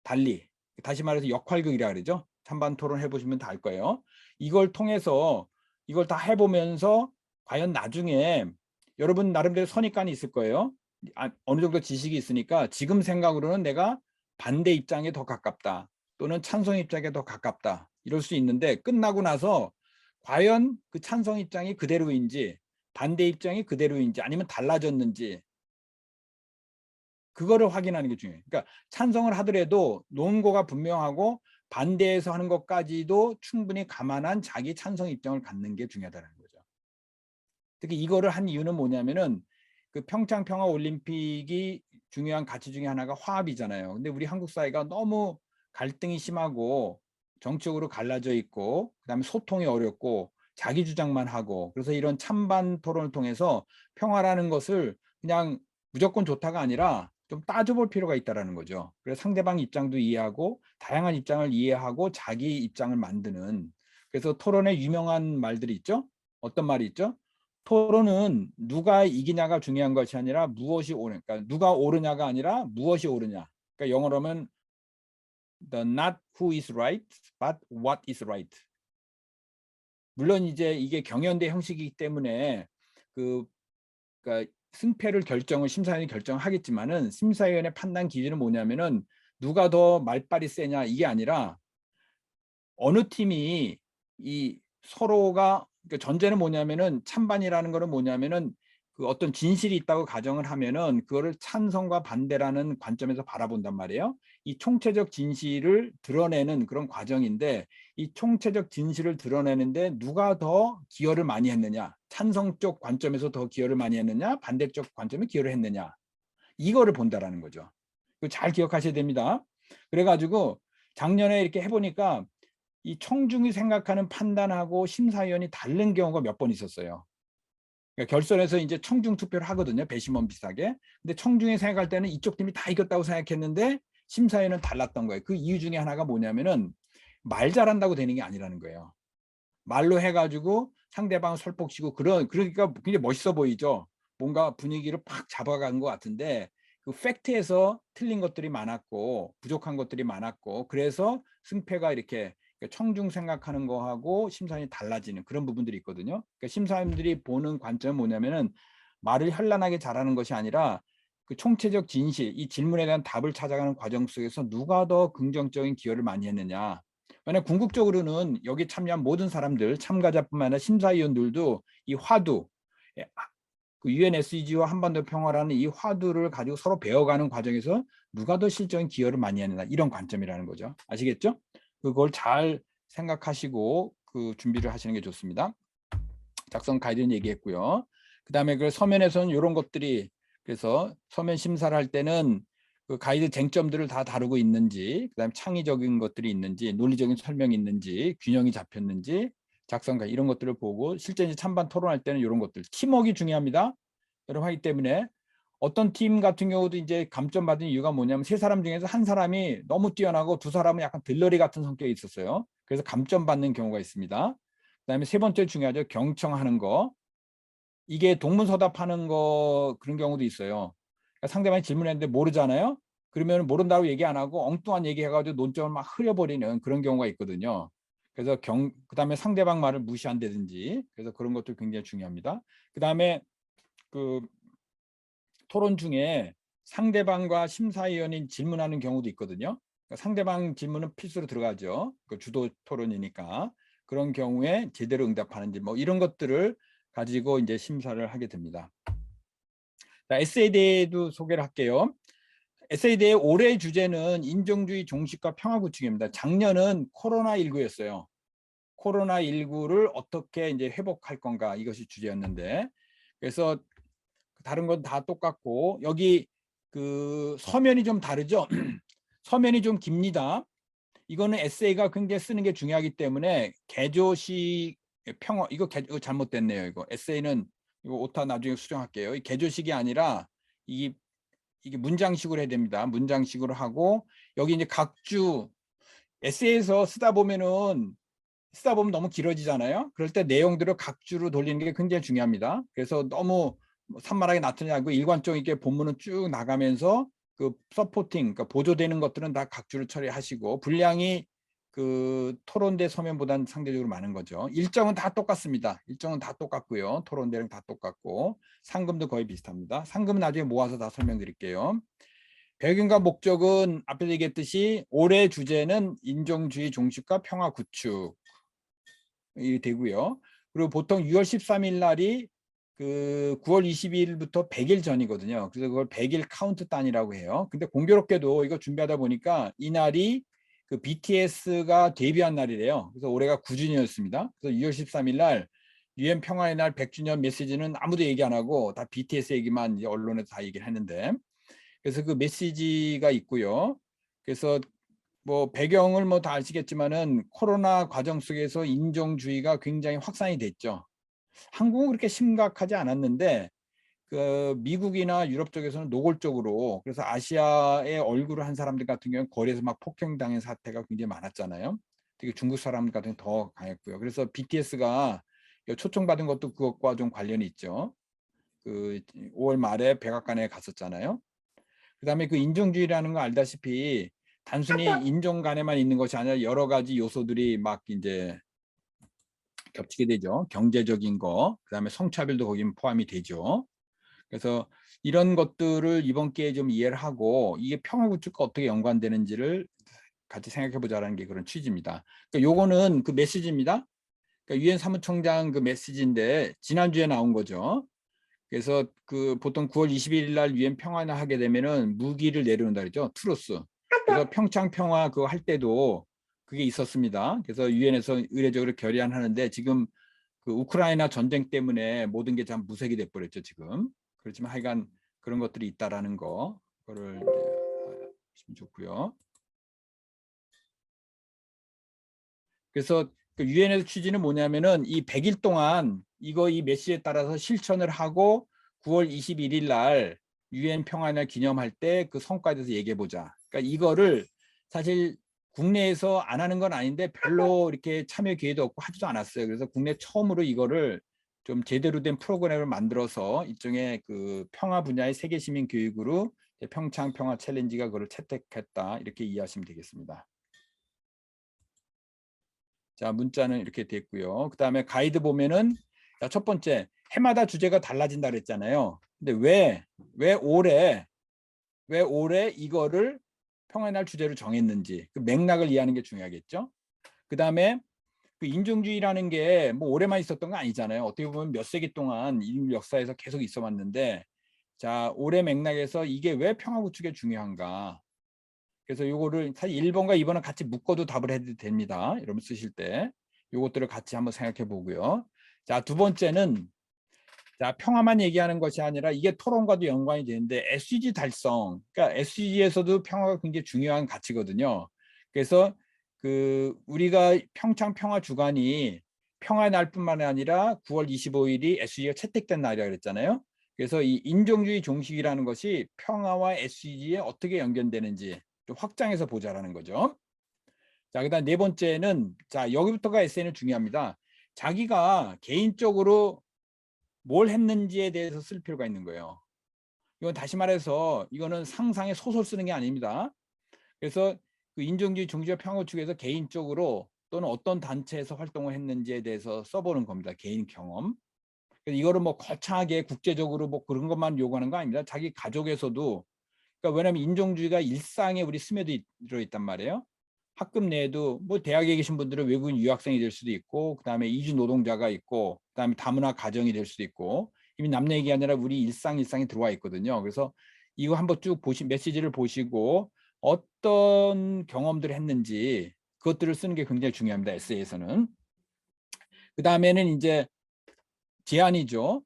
달리, 다시 말해서 역할극이라 그러죠. 찬반 토론 해보시면 다 알 거예요. 이걸 통해서 이걸 다 해보면서 과연 나중에 여러분 나름대로 선입관이 있을 거예요. 어느 정도 지식이 있으니까 지금 생각으로는 내가 반대 입장에 더 가깝다 또는 찬성 입장에 더 가깝다 이럴 수 있는데, 끝나고 나서 과연 그 찬성 입장이 그대로인지 반대 입장이 그대로인지 아니면 달라졌는지 그거를 확인하는 게 중요해요. 그러니까 찬성을 하더라도 논거가 분명하고 반대해서 하는 것까지도 충분히 감안한 자기 찬성 입장을 갖는 게 중요하다는 거죠. 특히 이거를 한 이유는 뭐냐면은 그 평창 평화 올림픽이 중요한 가치 중에 하나가 화합이잖아요. 근데 우리 한국 사회가 너무 갈등이 심하고 정치적으로 갈라져 있고 그다음에 소통이 어렵고 자기 주장만 하고, 그래서 이런 찬반 토론을 통해서 평화라는 것을 그냥 무조건 좋다가 아니라 좀 따져볼 필요가 있다라는 거죠. 그래서 상대방 입장도 이해하고 다양한 입장을 이해하고 자기 입장을 만드는, 그래서 토론에 유명한 말들이 있죠. 어떤 말이 있죠? 토론은 누가 이기냐가 중요한 것이 아니라 무엇이 옳으냐. 그러니까 누가 옳으냐가 아니라 무엇이 옳으냐. 그러니까 영어로 하면 the not who is right, but what is right. 물론 이제 이게 경연대 형식이기 때문에 그 그러니까 승패를 심사위원이 결정하겠지만은 심사위원의 판단 기준은 뭐냐면은 누가 더 말빨이 세냐 이게 아니라 어느 팀이 이 서로가, 그러니까 전제는 뭐냐면은 찬반이라는 거는 뭐냐면은 그 어떤 진실이 있다고 가정을 하면은 그거를 찬성과 반대라는 관점에서 바라본단 말이에요. 이 총체적 진실을 드러내는 그런 과정인데, 이 총체적 진실을 드러내는데 누가 더 기여를 많이 했느냐, 찬성 쪽 관점에서 더 기여를 많이 했느냐, 반대쪽 관점에 기여를 했느냐, 이거를 본다라는 거죠. 잘 기억하셔야 됩니다. 그래가지고 작년에 이렇게 해보니까 이 청중이 생각하는 판단하고 심사위원이 다른 경우가 몇 번 있었어요. 그러니까 결선에서 이제 청중 투표를 하거든요. 배심원 비슷하게. 근데 청중이 생각할 때는 이쪽 팀이 다 이겼다고 생각했는데 심사위원은 달랐던 거예요. 그 이유 중에 하나가 뭐냐면은 말 잘한다고 되는 게 아니라는 거예요. 말로 해가지고 상대방을 설득시키고 그러니까 굉장히 멋있어 보이죠. 뭔가 분위기를 팍 잡아간 것 같은데 그 팩트에서 틀린 것들이 많았고 부족한 것들이 많았고, 그래서 승패가 이렇게 청중 생각하는 거하고 심사위원이 달라지는 그런 부분들이 있거든요. 그러니까 심사위원들이 보는 관점은 뭐냐면은 말을 현란하게 잘하는 것이 아니라 그 총체적 진실, 이 질문에 대한 답을 찾아가는 과정 속에서 누가 더 긍정적인 기여를 많이 했느냐. 왜냐하면 궁극적으로는 여기 참여한 모든 사람들, 참가자뿐만 아니라 심사위원들도 이 화두, 그 UNSG와 한반도 평화라는 이 화두를 가지고 서로 배워가는 과정에서 누가 더 실적인 기여를 많이 했느냐, 이런 관점이라는 거죠. 아시겠죠? 그걸 잘 생각하시고 그 준비를 하시는 게 좋습니다. 작성 가이드는 얘기했고요. 그 다음에 그 서면에서는 이런 것들이, 그래서 서면 심사를 할 때는 그 가이드 쟁점들을 다 다루고 있는지, 그 다음에 창의적인 것들이 있는지, 논리적인 설명이 있는지, 균형이 잡혔는지, 작성 가이드 이런 것들을 보고, 실제 이제 찬반 토론할 때는 이런 것들, 팀워크가 중요합니다. 여러분 하기 때문에 어떤 팀 같은 경우도 이제 감점 받은 이유가 뭐냐면 세 사람 중에서 한 사람이 너무 뛰어나고 두 사람은 약간 들러리 같은 성격이 있었어요. 그래서 감점 받는 경우가 있습니다. 그다음에 세 번째 중요하죠. 경청하는 거. 이게 동문서답하는 거 그런 경우도 있어요. 그러니까 상대방이 질문했는데 모르잖아요. 그러면 모른다고 얘기 안 하고 엉뚱한 얘기 해가지고 논점을 막 흐려버리는 그런 경우가 있거든요. 그래서 그다음에 상대방 말을 무시한다든지, 그래서 그런 것도 굉장히 중요합니다. 그다음에 그 토론 중에 상대방과 심사위원이 질문하는 경우도 있거든요. 그러니까 상대방 질문은 필수로 들어가죠. 그 주도 토론이니까. 그런 경우에 제대로 응답하는지 뭐 이런 것들을 가지고 이제 심사를 하게 됩니다. 자, 에세이 대회도 소개를 할게요. 에세이 대회 올해 주제는 인종주의 종식과 평화 구축입니다. 작년은 코로나19였어요. 코로나19를 어떻게 이제 회복할 건가, 이것이 주제였는데, 그래서 다른 건 다 똑같고, 여기 그 서면이 좀 다르죠. 서면이 좀 깁니다. 이거는 에세이가 굉장히 쓰는 게 중요하기 때문에 개조식 평어, 이거 잘못됐네요. 이거 에세이는 이거 오타 나중에 수정할게요. 이 개조식이 아니라 이게 문장식으로 해야 됩니다. 문장식으로 하고, 여기 이제 각주 에세이에서 쓰다 보면 너무 길어지잖아요. 그럴 때 내용들을 각주로 돌리는 게 굉장히 중요합니다. 그래서 너무 산만하게 놔두지 않고 일관성 있게 본문은 쭉 나가면서 그 서포팅, 그러니까 보조되는 것들은 다 각주를 처리하시고, 분량이 그 토론대 서면보다는 상대적으로 많은 거죠. 일정은 다 똑같습니다. 일정은 다 똑같고요. 토론대랑 다 똑같고, 상금도 거의 비슷합니다. 상금은 나중에 모아서 다 설명드릴게요. 배경과 목적은 앞에서 얘기했듯이 올해 주제는 인종주의 종식과 평화 구축 이 되고요. 그리고 보통 6월 13일 날이 그 9월 22일부터 100일 전이거든요. 그래서 그걸 100일 카운트단이라고 해요. 근데 공교롭게도 이거 준비하다 보니까 이 날이 그 BTS가 데뷔한 날이래요. 그래서 올해가 9주년이었습니다. 그래서 6월 13일 날 유엔 평화의 날 100주년 메시지는 아무도 얘기 안 하고 다 BTS 얘기만 이제 언론에서 다 얘기를 했는데, 그래서 그 메시지가 있고요. 그래서 뭐 배경을 뭐 다 아시겠지만은 코로나 과정 속에서 인종주의가 굉장히 확산이 됐죠. 한국은 그렇게 심각하지 않았는데 그 미국이나 유럽 쪽에서는 노골적으로, 그래서 아시아의 얼굴을 한 사람들 같은 경우는 거리에서 막 폭행당한 사태가 굉장히 많았잖아요. 특히 중국 사람 같은 더 강했고요. 그래서 BTS가 초청받은 것도 그것과 좀 관련이 있죠. 그 5월 말에 백악관에 갔었잖아요. 그다음에 그 인종주의라는 거 알다시피 단순히 인종 간에만 있는 것이 아니라 여러 가지 요소들이 막 이제 겹치게 되죠. 경제적인 거, 그다음에 성차별도 거기 포함이 되죠. 그래서 이런 것들을 이번 기회에 좀 이해를 하고 이게 평화 구축과 어떻게 연관되는지를 같이 생각해 보자라는 게 그런 취지입니다. 그러니까 요거는 그 메시지입니다. 그러니까 유엔 사무총장 그 메시지인데 지난주에 나온 거죠. 그래서 그 보통 9월 21일 날 유엔 평화를 하게 되면은 무기를 내려온다 그러죠. 트루스. 그래서 평창 평화 그거 할 때도 그게 있었습니다. 그래서 유엔에서 의례적으로 결의안하는데 지금 그 우크라이나 전쟁 때문에 모든 게 참 무색이 돼 버렸죠, 지금. 그렇지만 하여간 그런 것들이 있다라는 거, 그거를 보시면 좋고요. 그래서 그 유엔에서 취지는 뭐냐면은 이 100일 동안 이 메시지에 따라서 실천을 하고 9월 21일 날 유엔 평화날 기념할 때 그 성과에 대해서 얘기해 보자. 그러니까 이거를 사실 국내에서 안 하는 건 아닌데 별로 이렇게 참여 기회도 없고 하지도 않았어요. 그래서 국내 처음으로 이거를 좀 제대로 된 프로그램을 만들어서 일종의 그 평화 분야의 세계 시민 교육으로 평창 평화 챌린지가 그걸 채택했다, 이렇게 이해하시면 되겠습니다. 자, 문자는 이렇게 됐고요. 그 다음에 가이드 보면은 자, 첫 번째, 해마다 주제가 달라진다 그랬잖아요. 근데 왜 올해 이거를 평화의 날 주제로 정했는지 그 맥락을 이해하는 게 중요하겠죠. 그 다음에 그 인종주의라는 게 뭐 오래만 있었던 거 아니잖아요. 어떻게 보면 몇 세기 동안 인류 역사에서 계속 있어 왔는데, 자, 올해 맥락에서 이게 왜 평화 구축에 중요한가. 그래서 요거를 사실 1번과 2번은 같이 묶어도 답을 해도 됩니다. 여러분 쓰실 때 요것들을 같이 한번 생각해 보고요. 자, 두 번째는, 자, 평화만 얘기하는 것이 아니라 이게 토론과도 연관이 되는데 SDG 달성, 그러니까 SDG에서도 평화가 굉장히 중요한 가치거든요. 그래서 그 우리가 평창 평화 주간이 평화의 날뿐만 아니라 9월 25일이 SDG가 채택된 날이라고 그랬잖아요. 그래서 이 인종주의 종식이라는 것이 평화와 SDG에 어떻게 연결되는지 좀 확장해서 보자라는 거죠. 자, 그다음 네 번째는, 자, 여기부터가 에세이는 중요합니다. 자기가 개인적으로 뭘 했는지에 대해서 쓸 필요가 있는 거예요. 이건 다시 말해서 이거는 상상의 소설 쓰는 게 아닙니다. 그래서 그 인종주의 종주의 평화 측에서 개인적으로 또는 어떤 단체에서 활동을 했는지에 대해서 써보는 겁니다. 개인 경험. 그래서 이거를 뭐 거창하게 국제적으로 뭐 그런 것만 요구하는 거 아닙니다. 자기 가족에서도, 그러니까 왜냐하면 인종주의가 일상에 우리 스며들어 있단 말이에요. 학급 내에도 뭐 대학에 계신 분들은 외국인 유학생이 될 수도 있고, 그다음에 이주 노동자가 있고, 그다음에 다문화 가정이 될 수도 있고, 이미 남 얘기 아니라 우리 일상에 들어와 있거든요. 그래서 이거 한번 쭉 메시지를 보시고 어떤 경험들을 했는지 그것들을 쓰는 게 굉장히 중요합니다. 에세이에서는. 그다음에는 이제 제안이죠.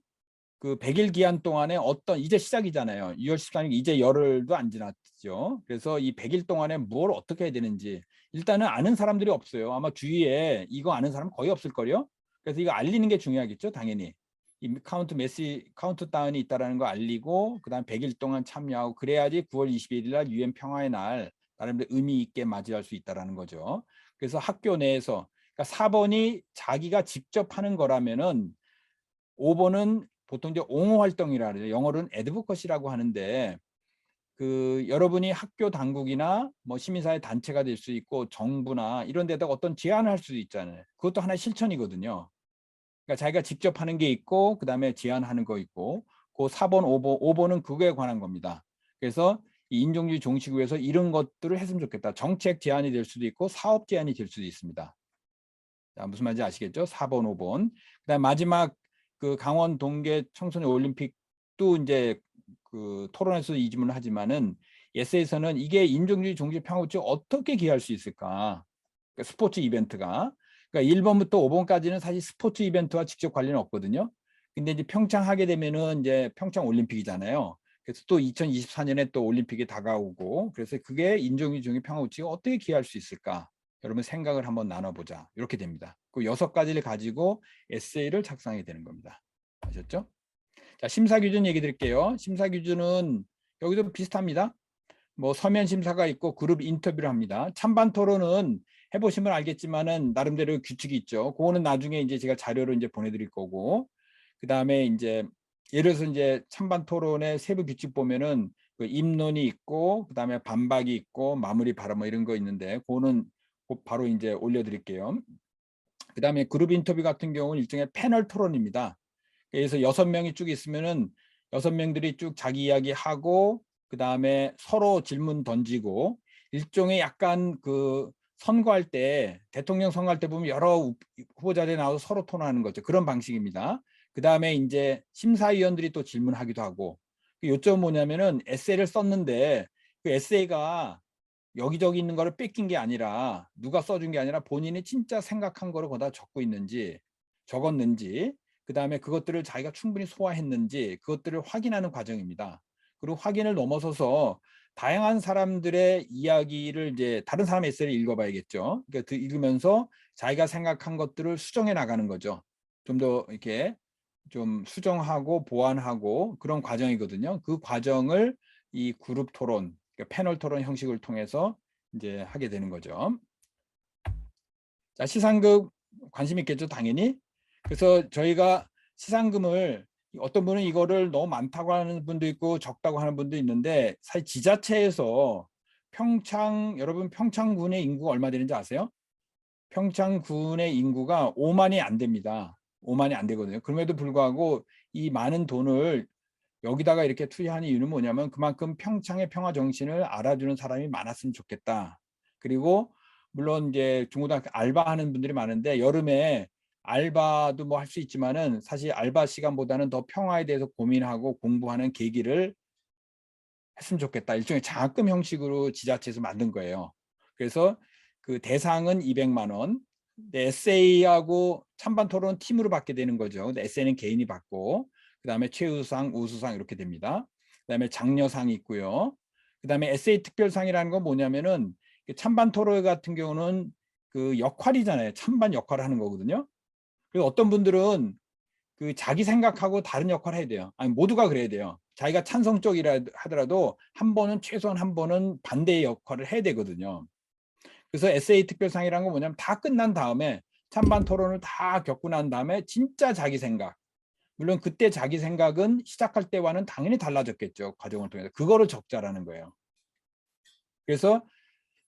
그 100일 기한 동안에 어떤, 이제 시작이잖아요. 2월 13일 이제 열흘도 안 지났죠. 그래서 이 100일 동안에 뭘 어떻게 해야 되는지 일단은 아는 사람들이 없어요. 아마 주위에 이거 아는 사람 거의 없을 거요. 그래서 이거 알리는 게 중요하겠죠, 당연히. 이 카운트다운이 있다라는 거 알리고, 그다음 100일 동안 참여하고, 그래야지 9월 21일 날 유엔 평화의 날 나름대로 의미 있게 맞이할 수 있다라는 거죠. 그래서 학교 내에서, 그러니까 4번이 자기가 직접 하는 거라면은 5번은 보통 이제 옹호 활동이라 그래요. 영어로는 애드보커시라고 하는데, 그 여러분이 학교 당국이나 뭐 시민사회 단체가 될 수 있고 정부나 이런 데다가 어떤 제안을 할 수도 있잖아요. 그것도 하나의 실천이거든요. 그러니까 자기가 직접 하는 게 있고, 그다음에 제안하는 거 있고, 그 4번, 5번은 그거에 관한 겁니다. 그래서 이 인종주의 종식 위해서 이런 것들을 했으면 좋겠다. 정책 제안이 될 수도 있고 사업 제안이 될 수도 있습니다. 자, 무슨 말인지 아시겠죠? 4번, 5번. 그다음 마지막 그 강원 동계 청소년 올림픽도 이제 그 토론에서 이 질문을 하지만은, 에세이에서는 이게 인종주의 종식 평화구축 어떻게 기여할 수 있을까? 그러니까 스포츠 이벤트가. 그러니까 1번부터 5번까지는 사실 스포츠 이벤트와 직접 관련은 없거든요. 근데 이제 평창 하게 되면은 이제 평창 올림픽이잖아요. 그래서 또 2024년에 또 올림픽이 다가오고, 그래서 그게 인종주의 종식 평화구축에 어떻게 기여할 수 있을까? 여러분 생각을 한번 나눠보자. 이렇게 됩니다. 그 6가지를 가지고 에세이를 작성하게 되는 겁니다. 아셨죠? 자, 심사 기준 얘기 드릴게요. 심사 기준은 여기도 비슷합니다. 뭐 서면 심사가 있고 그룹 인터뷰를 합니다. 찬반 토론은 해보시면 알겠지만은 나름대로 규칙이 있죠. 그거는 나중에 이제 제가 자료로 이제 보내드릴 거고, 그 다음에 이제 예를 들어서 이제 찬반 토론의 세부 규칙 보면은 그 입론이 있고, 그 다음에 반박이 있고, 마무리 발언 뭐 이런 거 있는데, 그거는 바로 이제 올려드릴게요. 그 다음에 그룹 인터뷰 같은 경우는 일종의 패널 토론입니다. 그래서 6명이 쭉 있으면은 6명들이 쭉 자기 이야기 하고, 그 다음에 서로 질문 던지고, 일종의 약간 그 선거할 때, 대통령 선거할 때 보면 여러 후보자들이 나와서 서로 토론하는 거죠. 그런 방식입니다. 그 다음에 이제 심사위원들이 또 질문하기도 하고, 요점 뭐냐면은 에세이를 썼는데 그 에세이가 여기저기 있는 거를 뺏긴 게 아니라, 누가 써준 게 아니라 본인이 진짜 생각한 거를 거기다 적고 있는지, 적었는지, 그 다음에 그것들을 자기가 충분히 소화했는지, 그것들을 확인하는 과정입니다. 그리고 확인을 넘어서서 다양한 사람들의 이야기를 이제 다른 사람의 에세이를 읽어봐야겠죠. 그러니까 읽으면서 자기가 생각한 것들을 수정해 나가는 거죠. 좀 더 이렇게 좀 수정하고 보완하고 그런 과정이거든요. 그 과정을 이 그룹 토론, 그러니까 패널 토론 형식을 통해서 이제 하게 되는 거죠. 자, 시상금 관심 있겠죠, 당연히. 그래서 저희가 시상금을, 어떤 분은 이거를 너무 많다고 하는 분도 있고 적다고 하는 분도 있는데, 사실 지자체에서 여러분 평창군의 인구가 얼마 되는지 아세요? 평창군의 인구가 5만이 안 됩니다. 5만이 안 되거든요. 그럼에도 불구하고 이 많은 돈을 여기다가 이렇게 투자하는 이유는 뭐냐면 그만큼 평창의 평화 정신을 알아주는 사람이 많았으면 좋겠다. 그리고 물론 이제 중고등학교 알바하는 분들이 많은데 여름에 알바도 뭐 할 수 있지만은 사실 알바 시간보다는 더 평화에 대해서 고민하고 공부하는 계기를 했으면 좋겠다. 일종의 장학금 형식으로 지자체에서 만든 거예요. 그래서 그 대상은 200만 원. 에세이하고 찬반 토론 팀으로 받게 되는 거죠. 에세이는 개인이 받고 그다음에 최우수상, 우수상 이렇게 됩니다. 그다음에 장려상이 있고요. 그다음에 에세이 특별상이라는 건 뭐냐면은 찬반 토론 같은 경우는 그 역할이잖아요. 찬반 역할을 하는 거거든요. 그래서 어떤 분들은 그 자기 생각하고 다른 역할을 해야 돼요. 아니 모두가 그래야 돼요. 자기가 찬성 쪽이라 하더라도 한 번은 최소한 한 번은 반대의 역할을 해야 되거든요. 그래서 에세이 특별상이라는 건 뭐냐면 다 끝난 다음에 찬반 토론을 다 겪고 난 다음에 진짜 자기 생각. 물론 그때 자기 생각은 시작할 때와는 당연히 달라졌겠죠. 과정을 통해서. 그거를 적자라는 거예요. 그래서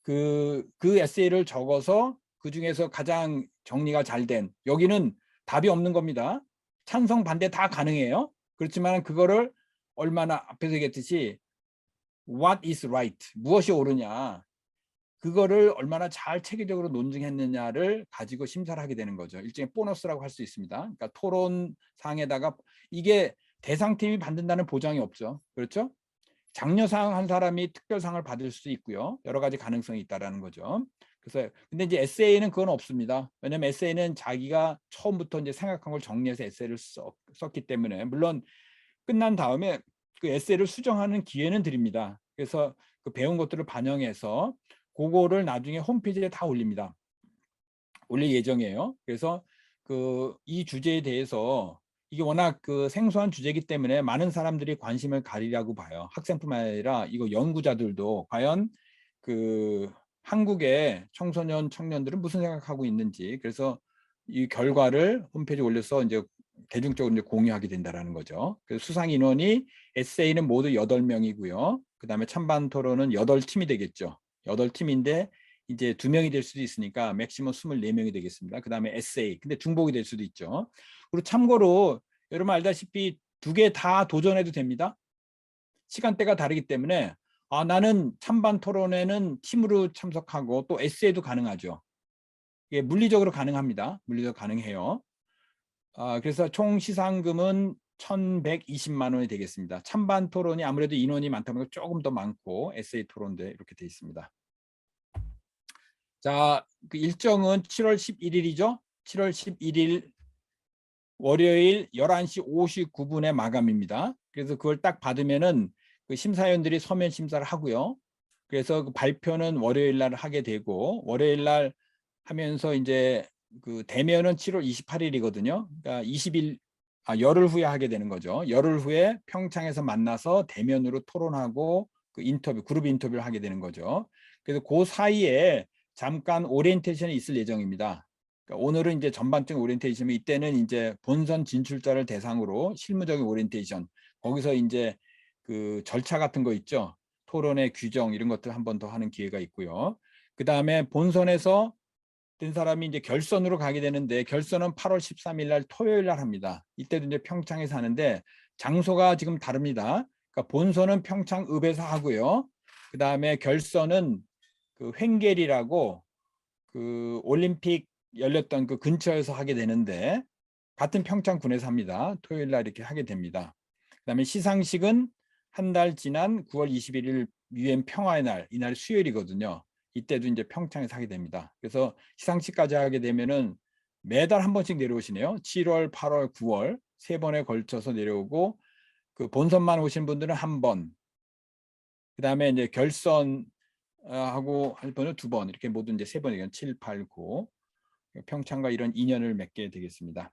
그 에세이를 적어서 그중에서 가장 정리가 잘 된, 여기는 답이 없는 겁니다. 찬성 반대 다 가능해요. 그렇지만 그거를 얼마나 앞에서 얘기했듯이 what is right, 무엇이 옳으냐, 그거를 얼마나 잘 체계적으로 논증했느냐를 가지고 심사를 하게 되는 거죠. 일종의 보너스라고 할 수 있습니다. 그러니까 토론상에다가 이게 대상팀이 받는다는 보장이 없죠. 그렇죠? 장려상 한 사람이 특별상을 받을 수 있고요. 여러 가지 가능성이 있다라는 거죠. 그래서 근데 이제 에세이는 그건 없습니다. 왜냐면 에세이는 자기가 처음부터 이제 생각한 걸 정리해서 에세이를 썼기 때문에 물론 끝난 다음에 그 에세이를 수정하는 기회는 드립니다. 그래서 그 배운 것들을 반영해서 그거를 나중에 홈페이지에 다 올립니다. 올릴 예정이에요. 그래서 그 이 주제에 대해서 이게 워낙 그 생소한 주제이기 때문에 많은 사람들이 관심을 가리라고 봐요. 학생뿐만 아니라 이거 연구자들도 과연 그 한국의 청소년 청년들은 무슨 생각하고 있는지, 그래서 이 결과를 홈페이지에 올려서 이제 대중적으로 이제 공유하게 된다라는 거죠. 그래서 수상 인원이 에세이는 모두 8명이고요. 그다음에 찬반 토론은 8팀이 되겠죠. 8팀인데 이제 2명이 될 수도 있으니까 맥시멈 24명이 되겠습니다. 그다음에 에세이. 근데 중복이 될 수도 있죠. 그리고 참고로 여러분 알다시피 2개 다 도전해도 됩니다. 시간대가 다르기 때문에 나는 찬반 토론에는 팀으로 참석하고 또 에세이도 가능하죠. 이게 물리적으로 가능합니다. 물리적으로 가능해요. 그래서 총 시상금은 1,120만 원이 되겠습니다. 찬반 토론이 아무래도 인원이 많다 보니까 조금 더 많고 에세이 토론도 이렇게 되어 있습니다. 자, 그 일정은 7월 11일이죠. 7월 11일 월요일 11시 59분에 마감입니다. 그래서 그걸 딱 받으면은 그 심사위원들이 서면 심사를 하고요. 그래서 그 발표는 월요일 날 하게 되고 월요일 날 하면서 이제 그 대면은 7월 28일이거든요. 그러니까 20일 열흘 후에 하게 되는 거죠. 열흘 후에 평창에서 만나서 대면으로 토론하고 그 인터뷰, 그룹 인터뷰를 하게 되는 거죠. 그래서 그 사이에 잠깐 오리엔테이션이 있을 예정입니다. 그러니까 오늘은 이제 전반적인 오리엔테이션이 이때는 이제 본선 진출자를 대상으로 실무적인 오리엔테이션, 거기서 이제 그 절차 같은 거 있죠. 토론의 규정 이런 것들 한 번 더 하는 기회가 있고요. 그 다음에 본선에서 된 사람이 이제 결선으로 가게 되는데 결선은 8월 13일 날 토요일 날 합니다. 이때도 이제 평창에서 하는데 장소가 지금 다릅니다. 그러니까 본선은 평창읍에서 하고요. 그 다음에 결선은 그 횡계리라고 그 올림픽 열렸던 그 근처에서 하게 되는데 같은 평창군에서 합니다. 토요일 날 이렇게 하게 됩니다. 그다음에 시상식은 한 달 지난 9월 21일 유엔 평화의 날, 이날 수요일이거든요. 이때도 이제 평창에서 하게 됩니다. 그래서 시상식까지 하게 되면은 매달 한 번씩 내려오시네요. 7월, 8월, 9월 세 번에 걸쳐서 내려오고 그 본선만 오신 분들은 한 번, 그다음에 이제 결선 하고 할 번은 두 번, 이렇게 모두 이제 세 번이건 7, 8, 9 평창과 이런 인연을 맺게 되겠습니다.